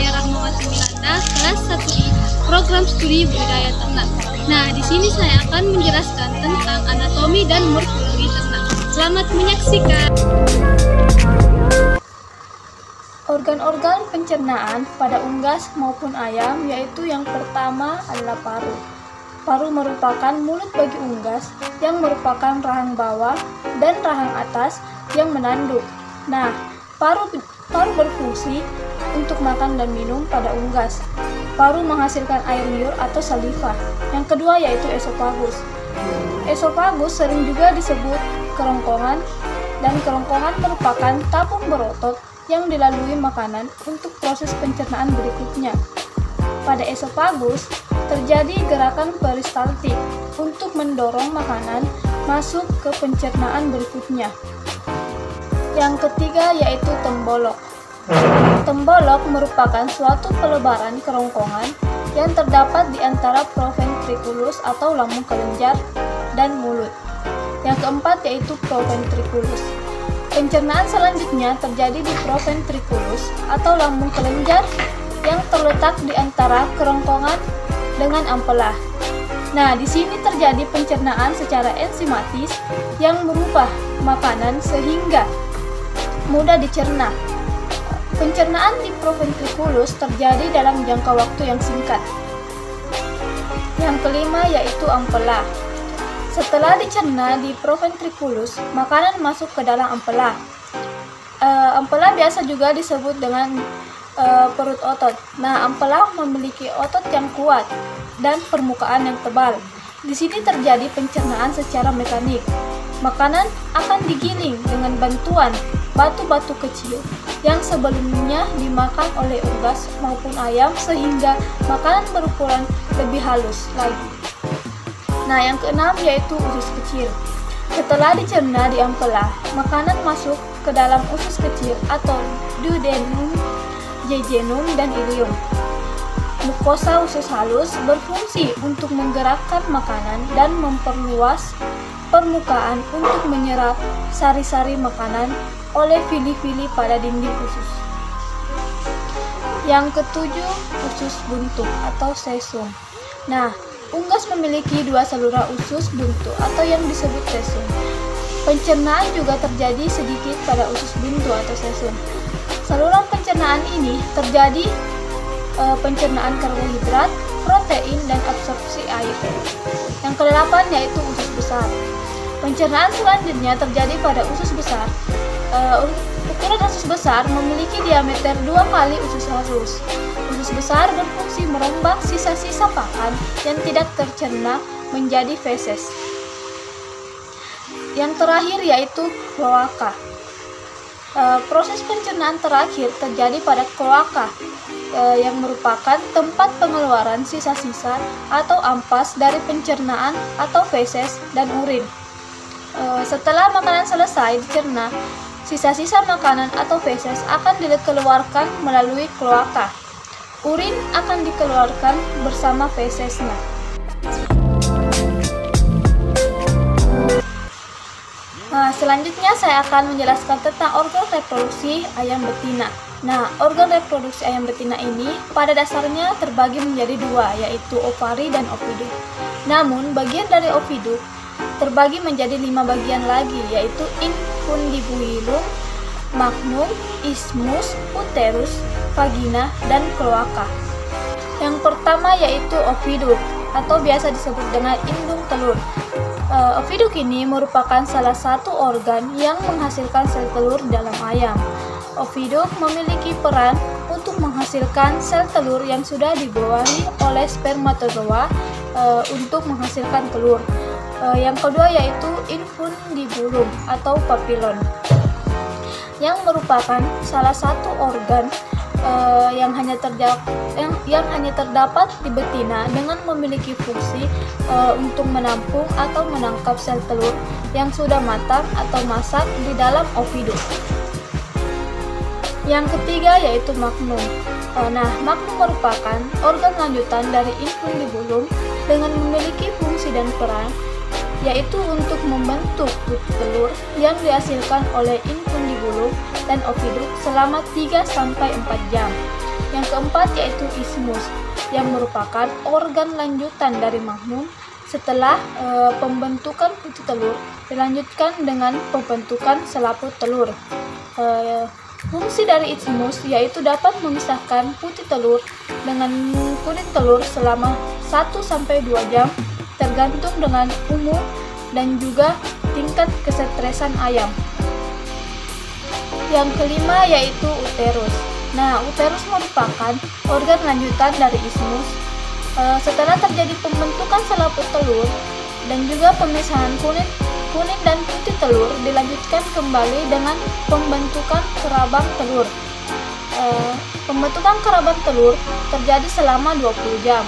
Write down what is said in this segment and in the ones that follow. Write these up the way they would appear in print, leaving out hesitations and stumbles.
saya Rahmawati Milanda, kelas 1I, program studi budidaya ternak. Nah, di sini saya akan menjelaskan tentang anatomi dan morfologi ternak. Selamat menyaksikan. Organ-organ pencernaan pada unggas maupun ayam, yaitu yang pertama adalah paru. Paru merupakan mulut bagi unggas yang merupakan rahang bawah dan rahang atas yang menanduk. Nah, paru berfungsi untuk makan dan minum pada unggas. Paru menghasilkan air liur atau saliva. Yang kedua yaitu esofagus. Esofagus sering juga disebut kerongkongan, dan kerongkongan merupakan tabung berotot yang dilalui makanan untuk proses pencernaan berikutnya. Pada esofagus terjadi gerakan peristaltik untuk mendorong makanan masuk ke pencernaan berikutnya. Yang ketiga yaitu tembolok. Tembolok merupakan suatu pelebaran kerongkongan yang terdapat di antara proventriculus atau lambung kelenjar dan mulut. Yang keempat yaitu proventriculus. Pencernaan selanjutnya terjadi di proventriculus atau lambung kelenjar yang terletak di antara kerongkongan dengan ampela. Nah, di sini terjadi pencernaan secara enzimatis yang merubah makanan sehingga mudah dicerna. Pencernaan di proventriculus terjadi dalam jangka waktu yang singkat. Yang kelima yaitu ampela. Setelah dicerna di proventriculus, makanan masuk ke dalam ampela. Ampela biasa juga disebut dengan perut otot. Nah, ampela memiliki otot yang kuat dan permukaan yang tebal. Di sini terjadi pencernaan secara mekanik. Makanan akan digiling dengan bantuan batu-batu kecil yang sebelumnya dimakan oleh unggas maupun ayam sehingga makanan berukuran lebih halus lagi. Nah, yang keenam yaitu usus kecil. Setelah dicerna di ampela, makanan masuk ke dalam usus kecil atau duodenum, jejunum, dan ileum. Mukosa usus halus berfungsi untuk menggerakkan makanan dan memperluas permukaan untuk menyerap sari-sari makanan oleh fili-fili pada dinding usus. Yang ketujuh, usus buntu atau sesum. Nah, unggas memiliki dua saluran usus buntu atau yang disebut sesum. Pencernaan juga terjadi sedikit pada usus buntu atau sesum. Saluran pencernaan ini terjadi pencernaan karbohidrat, protein, dan absorpsi air. Yang kedelapan yaitu usus besar. Pencernaan selanjutnya terjadi pada usus besar. Ukuran usus besar memiliki diameter 2 kali usus halus. Usus besar berfungsi merombak sisa-sisa pakan yang tidak tercerna menjadi feses. Yang terakhir yaitu kloaka. Proses pencernaan terakhir terjadi pada kloaka, yang merupakan tempat pengeluaran sisa-sisa atau ampas dari pencernaan atau feses dan urin. Setelah makanan selesai dicerna, sisa-sisa makanan atau feses akan dikeluarkan melalui kloaka. Urin akan dikeluarkan bersama fesesnya. Nah, selanjutnya saya akan menjelaskan tentang organ reproduksi ayam betina. Nah, organ reproduksi ayam betina ini pada dasarnya terbagi menjadi dua, yaitu ovari dan oviduk. Namun, bagian dari oviduk terbagi menjadi 5 bagian lagi, yaitu infundibulum, magnum, isthmus, uterus, vagina, dan kloaka. Yang pertama yaitu oviduk, atau biasa disebut dengan indung telur. Oviduk ini merupakan salah satu organ yang menghasilkan sel telur dalam ayam. Oviduk memiliki peran untuk menghasilkan sel telur yang sudah dibawahi oleh spermatozoa untuk menghasilkan telur. Yang kedua yaitu infundibulum atau papilon, yang merupakan salah satu organ yang hanya terdapat di betina dengan memiliki fungsi untuk menampung atau menangkap sel telur yang sudah matang atau masak di dalam oviduk. Yang ketiga yaitu magnum. Magnum merupakan organ lanjutan dari infundibulum dengan memiliki fungsi dan peran, yaitu untuk membentuk putih telur yang dihasilkan oleh infundibulum dan oviduk selama 3-4 jam. Yang keempat yaitu ismus, yang merupakan organ lanjutan dari magnum. Setelah pembentukan putih telur, dilanjutkan dengan pembentukan selaput telur. Fungsi dari ismus yaitu dapat memisahkan putih telur dengan kuning telur selama 1-2 jam, tergantung dengan umur dan juga tingkat kesetresan ayam. Yang kelima yaitu uterus. Nah, uterus merupakan organ lanjutan dari ismus. Setelah terjadi pembentukan selaput telur dan juga pemisahan kuning dan putih telur, dilanjutkan kembali dengan pembentukan kerabang telur. Pembentukan kerabang telur terjadi selama 20 jam.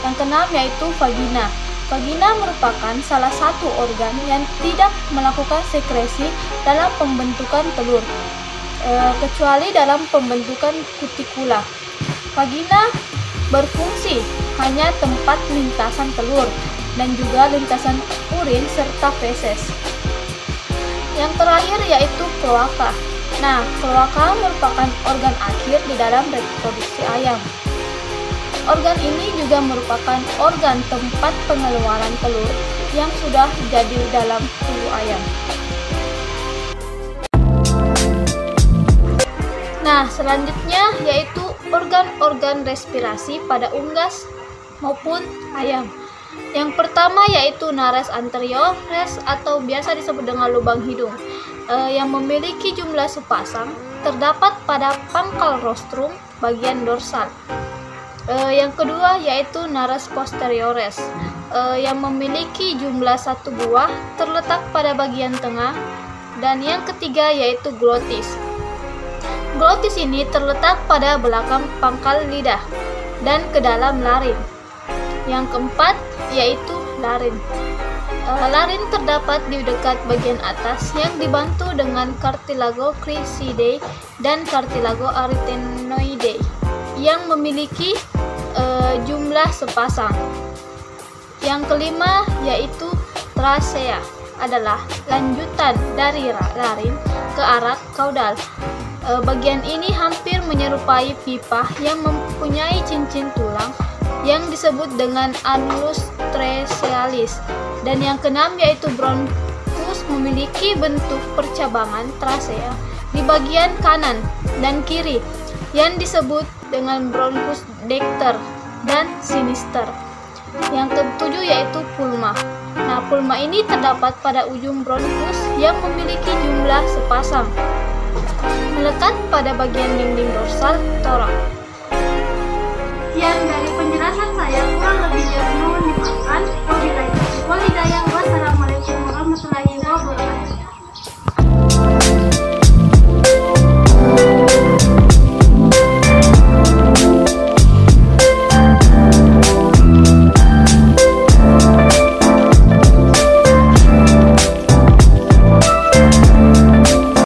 Yang keenam yaitu vagina. Vagina merupakan salah satu organ yang tidak melakukan sekresi dalam pembentukan telur, kecuali dalam pembentukan kutikula. Vagina berfungsi hanya tempat lintasan telur dan juga lintasan urin serta feses. Yang terakhir yaitu kloaka. Nah, kloaka merupakan organ akhir di dalam reproduksi ayam. Organ ini juga merupakan organ tempat pengeluaran telur yang sudah jadi dalam tubuh ayam. Nah, selanjutnya yaitu organ-organ respirasi pada unggas maupun ayam. Yang pertama yaitu nares anteriores atau biasa disebut dengan lubang hidung, yang memiliki jumlah sepasang, terdapat pada pangkal rostrum bagian dorsal. Yang kedua yaitu nares posteriores, yang memiliki jumlah 1 buah, terletak pada bagian tengah. Dan yang ketiga yaitu glotis. Glotis ini terletak pada belakang pangkal lidah dan ke dalam laring. Yang keempat yaitu larin. Larin terdapat di dekat bagian atas yang dibantu dengan cartilago crisidae dan cartilago arytenoidae yang memiliki jumlah sepasang. Yang kelima yaitu trachea, adalah lanjutan dari larin ke arah kaudal. Bagian ini hampir menyerupai pipa yang mempunyai cincin tulang yang disebut dengan annulus trachealis. Dan yang keenam yaitu bronchus, memiliki bentuk percabangan trachea di bagian kanan dan kiri yang disebut dengan bronchus dector dan sinister. Yang ketujuh yaitu pulma. Nah, pulma ini terdapat pada ujung bronchus yang memiliki jumlah sepasang, melekat pada bagian dinding dorsal torak. Yang dari penjelasan saya kurang lebihnya mohon dimaafkan.